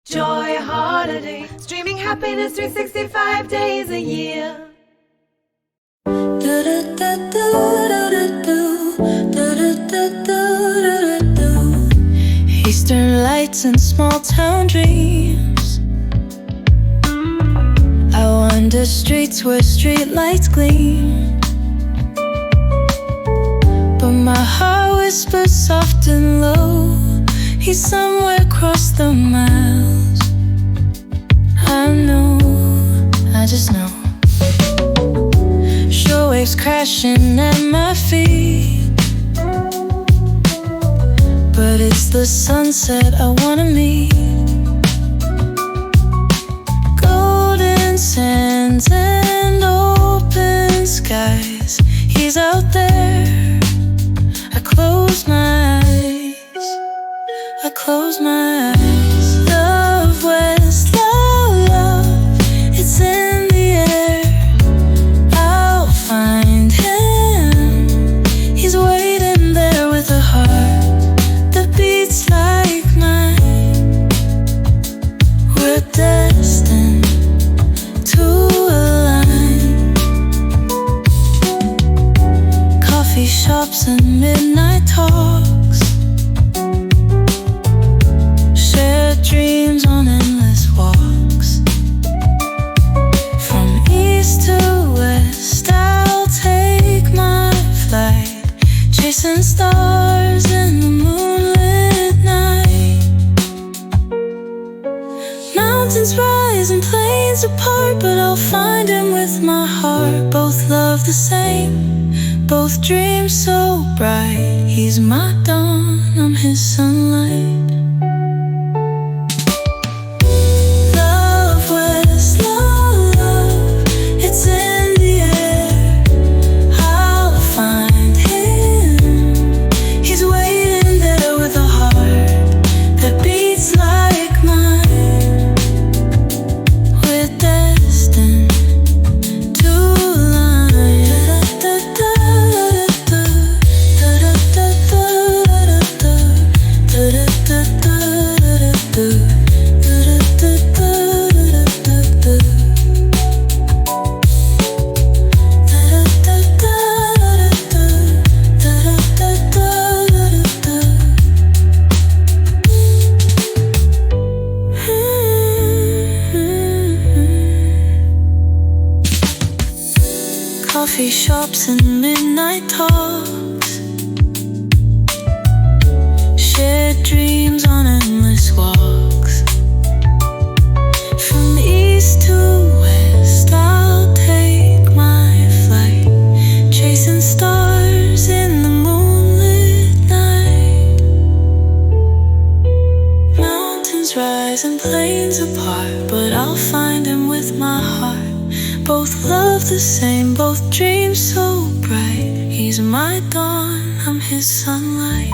Joy Holiday, streaming happiness 365 days a year. Eastern lights and small town dreams. I wander streets where street lights gleam, but my heart whispers soft and low. He's somewhere across the miles. I know, I just know. Shore waves crashing at my feet, but it's the sunset I wanna meet. Golden sands and open skies. He's out there. I close my eyes. I close my eyes. Love, West, love, love. It's in the air. I'll find him. He's waiting there with a heart that beats like mine. We're destined to align. Coffee shops and midnight talks, shared dreams on endless walks. From east to west, I'll take my flight, chasing stars in the moonlit night. Mountains rise and plains apart, but I'll find him with my heart. Both love the same, both dream so bright. He's my dawn, I'm his sunlight. Love, West, love, love. It's in the air. I'll find him. He's waiting there with a heart that beats like mine. We're destined to align. Coffee shops and midnight talks, shared dreams on endless walks. From east to west, I'll take my flight, chasing stars in the moonlit night. Mountains rise and plains apart, but I'll find him with my heart. Both love the same, both dream so bright. He's my dawn, I'm his sunlight.